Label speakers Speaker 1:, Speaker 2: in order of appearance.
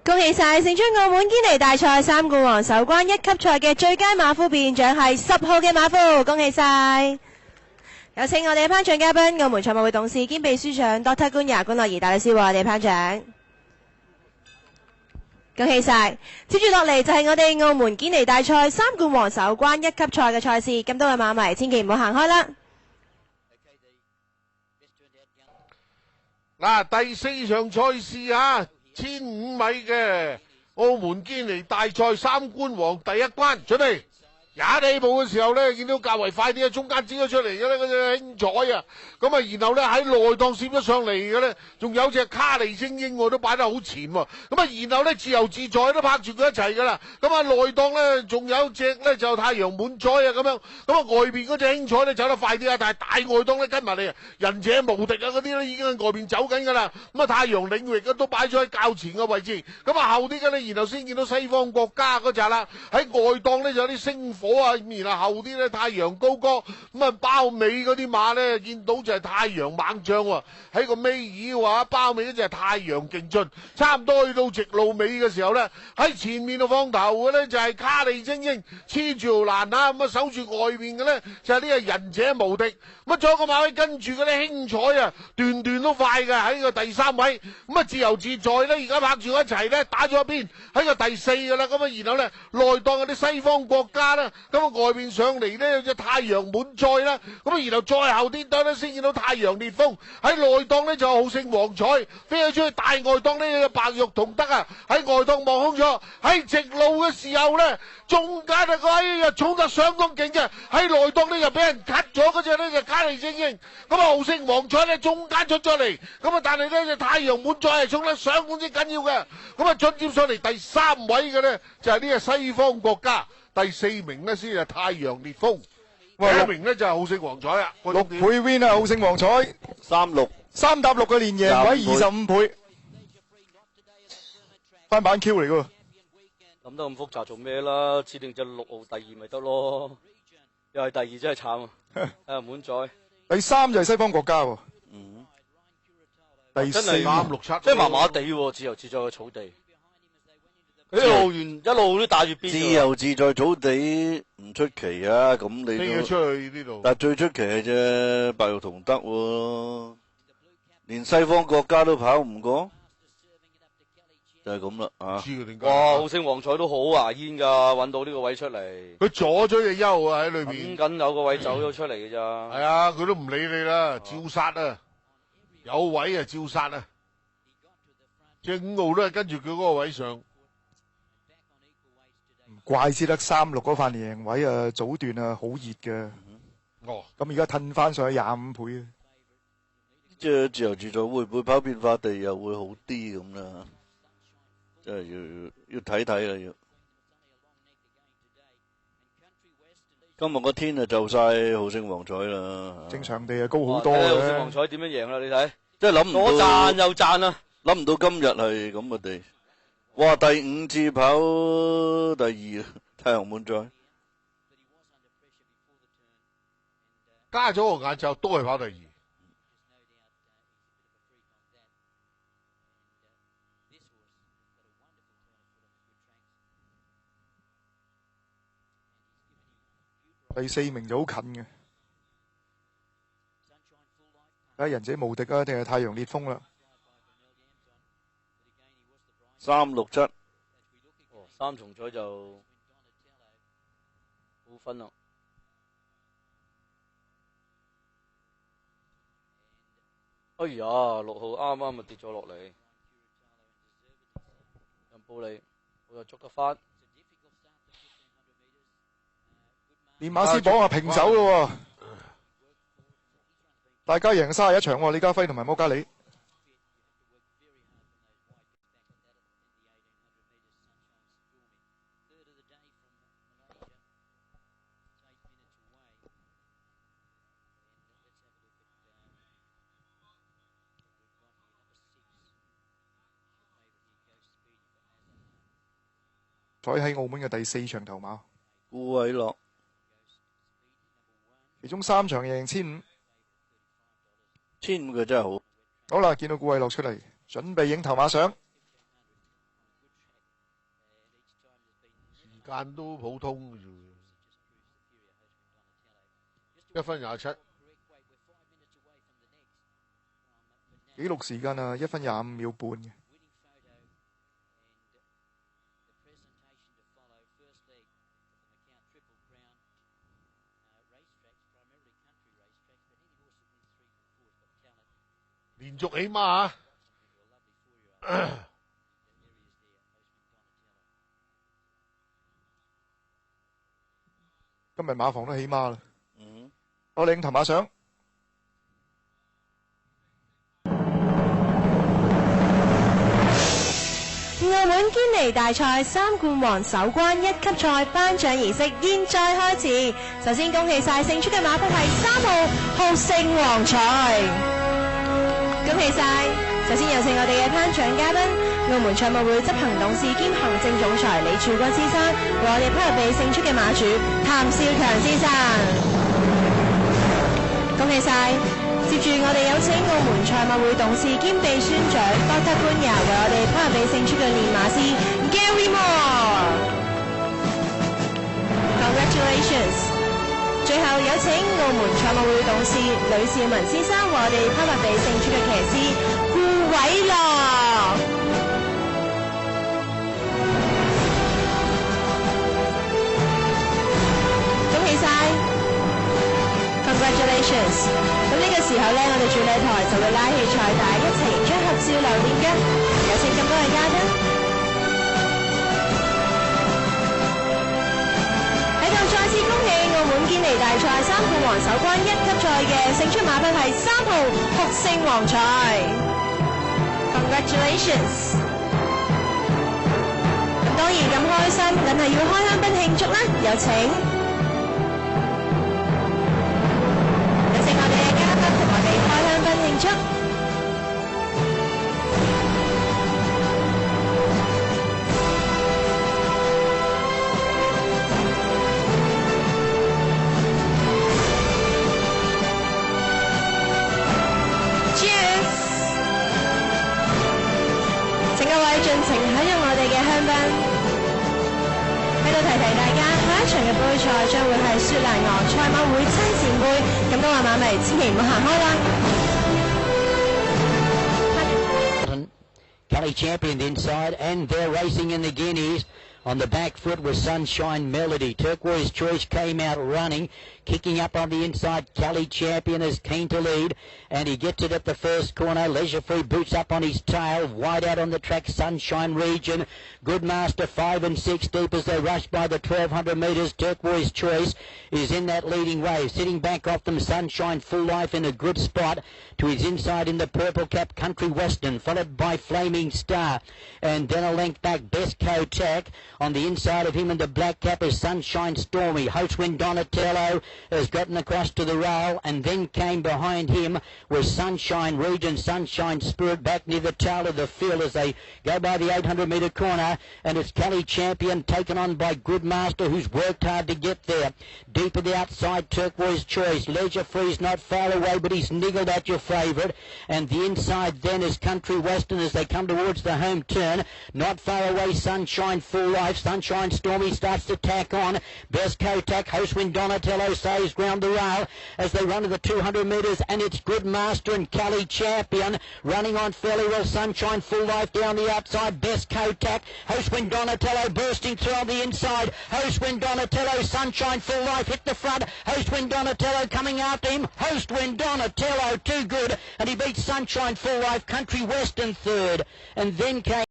Speaker 1: 恭喜晒勝出澳門堅尼大賽三冠王首關一級賽嘅最佳馬夫表現獎係10號嘅馬夫，恭喜晒！有請我哋嘅頒獎嘉賓，澳門賽馬會董事兼秘書長 Dr. 官樂儀大律師為我哋頒獎。恭喜晒！接住落嚟就係我哋澳門堅尼大賽三冠王首關一級賽嘅賽事，咁多位馬迷千祈唔好行開啦。
Speaker 2: 嗱，第4場賽事啊，1500米嘅澳門堅尼大賽三冠王第一關，準備踩起步嘅時候咧，見到較為快啲嘅中間剪咗出嚟嘅咧，嗰隻興彩啊，咁啊，然後咧喺內檔攝咗上嚟嘅咧，仲有隻卡利精英都擺得好前喎，咁啊，然後咧自由自在都拍住佢一齊噶啦，咁啊內檔咧仲有隻咧就太陽滿載啊咁樣，咁啊外邊嗰隻興彩咧走得快啲啊，但係大外檔咧跟埋嚟，仁者無敵啊嗰啲咧已經喺外邊走緊噶啦，咁啊太陽領域都擺咗喺較前嘅位置，咁啊後啲嘅咧，然後先見到西方國家嗰隻啦，喺外檔咧就有啲星火啊，然後後啲咧太陽高歌，咁啊包尾嗰啲馬咧見到就係太陽猛將喎，喺個尾二話包尾嗰隻係太陽勁進，差唔多去到直路尾嘅時候咧，喺前面度放頭嘅咧就係卡利精英黐住條欄啊，咁啊守住外面嘅咧就係呢個仁者無敵，咁啊仲有個馬位跟住嗰啲興彩啊，段段都快嘅喺個第3位，咁啊自由自在咧而家拍住一齊咧打咗一邊喺個第4噶啦，咁啊然後咧內檔嗰啲西方國家啦，咁啊外邊上嚟咧有隻太陽滿載啦，咁啊然後再後啲檔咧先見到太陽烈風，喺內檔咧就有浩勝皇彩飛咗出去，大外檔呢有白玉同德啊喺外檔望空咗，喺直路嘅時候咧中間啊個位衝得相當勁嘅，喺內檔咧就俾人 cut 咗嗰隻咧就卡利精英，咁啊浩勝皇彩咧中間出咗嚟，咁啊但係咧隻太陽滿載係衝得相當之緊要嘅，咁啊進接上嚟第3位嘅咧就係呢個西方國家。第4名咧先係太陽烈風，第1名咧就係浩勝皇彩啊，6
Speaker 3: 倍 win 啊，浩勝皇彩3搭6嘅連贏位25倍，翻版 Q 嚟噶喎，
Speaker 4: 諗得咁複雜做咩啦？設定隻6號第2咪得咯，又係第2真係慘啊！啊滿載，
Speaker 3: 第3就係西方國家喎，第4
Speaker 2: 3、6、7，
Speaker 4: 即係麻麻地喎，自由自在嘅草地。一路都帶住邊？
Speaker 5: 自由自在草地唔出奇啊！咁你
Speaker 2: 飛咗出去呢度。
Speaker 5: 但最出奇係隻白玉同德喎，連西方國家都跑唔過，就係咁啦啊！
Speaker 4: 哇！浩勝皇彩都好牙煙㗎，揾到呢個位出嚟。
Speaker 2: 佢阻咗隻優啊喺裏邊。
Speaker 4: 緊有個位走咗出嚟嘅咋。
Speaker 2: 係啊，佢都唔理你啦，照殺啊！有位啊，照殺啊！隻5號都係跟住佢嗰個位上。
Speaker 3: 怪之得3、6嗰塊贏位啊，早段啊好熱嘅。
Speaker 2: 哦，
Speaker 3: 咁而家褪翻上去25倍啊！
Speaker 5: 即係自由自在會唔會跑變化地又會好啲咁啦？即係要睇睇啦要。今日個天啊就晒浩勝皇彩啦，
Speaker 3: 正常地啊高好多嘅。
Speaker 4: 浩勝皇彩點樣贏啦？你睇，
Speaker 5: 即係諗唔到。
Speaker 4: 左賺右賺啊！
Speaker 5: 諗唔到今日係咁嘅地。哇！第5次跑第2，太陽滿載，
Speaker 2: 加咗個眼罩都係跑第2。
Speaker 3: 第4名就好近嘅，睇下仁者無敵啊，定係太陽烈風啦。
Speaker 5: 3、6、7，
Speaker 4: 三重彩就好分啦。哎呀，6號啱啱咪跌咗落嚟，任布利，我又捉得翻。
Speaker 3: 連馬師榜啊平手咯，大家贏31場喎，李家輝同埋摩加里。彩喺澳門嘅第4場頭馬，
Speaker 5: 顧偉樂，
Speaker 3: 其中3場贏1500，
Speaker 5: 佢真係好。
Speaker 3: 好啦，見到顧偉樂出嚟，準備影頭馬相。
Speaker 2: 間都普通嘅啫，1分27。
Speaker 3: 紀錄時間啊，1分25秒半嘅。
Speaker 2: 連續起碼
Speaker 3: 今日馬房都起碼啦。我領頭馬上。
Speaker 1: 澳門堅尼大賽3冠王首關1級賽頒獎儀式現在開始。首先恭喜晒勝出嘅馬匹係3號好勝王彩，恭喜晒！首先有請我哋嘅頒獎嘉賓，澳門賽馬會執行董事兼行政總裁李柱君先生，為我哋頒入俾勝出嘅馬主譚少強先生，恭喜晒！接住我哋有請澳門賽馬會董事兼秘書長 Dr. 官爺為我哋頒入俾勝出嘅練馬師 Gary Moore。Congratulations！ 最後有請澳門賽馬會董事呂兆文先生為我哋頒入俾勝出嘅騎師顧偉樂。恭喜晒 ！Congratulations！咁呢個時候呢，我哋主禮台就會拉起彩帶，一齊影張合照留念嘅。有請咁多位嘉賓喺度再次恭喜澳門堅尼大賽3冠王首關1級賽嘅勝出馬匹係3號福星王彩 ，Congratulations！ 咁當然咁開心，梗係要開香檳慶祝啦！有請。慶祝 Cheers！ 請各位盡情享用我哋嘅香檳。喺度提大家，下一場嘅杯賽將會係雪蘭莪賽馬會親善杯，咁多位馬迷千祈唔好行開啦。
Speaker 6: Kelly Champion inside, and they're racing in the Guineas. On the back foot was Sunshine Melody. Turquoise Choice came out running, kicking up on the inside. Kelly Champion is keen to lead, and he gets it at the first corner. Leisure Free boots up on his tail. Wide out on the track, Sunshine Region. Good Master 5 and 6 deep as they rush by the 1200 metres. Turquoise Choice is in that leading wave. Sitting back off them, Sunshine Full Life in a good spot. To his inside in the purple cap, Country Western, followed by Flaming Star. And then a length back, Best Kotak. On the inside of him in the black cap is Sunshine Stormy. Hostwind Donatello has gotten across to the rail, and then came behind him was Sunshine Region, Sunshine Spirit back near the tail of the field as they go by the 800 metre corner, and it's Kelly Champion taken on by Good Master, who's worked hard to get there. Deep at the outside, Turquoise Choice. Leisure Free's not far away, but he's niggled at your favourite, and the inside then is Country Western as they come towards the home turn. Not far away, Sunshine Full Life. Sunshine Stormy starts to tack on. Best Kotak, Hostwind Donatello saves ground the rail as they run to the 200 metres, and it's Good Master and Kelly Champion running on fairly well. Sunshine Full Life down the outside. Best Kotak, Hostwind Donatello bursting through on the inside. Hostwind Donatello, Sunshine Full Life hit the front. Hostwind Donatello coming after him. Hostwind Donatello too good, and he beats Sunshine Full Life. Country Western third, and then came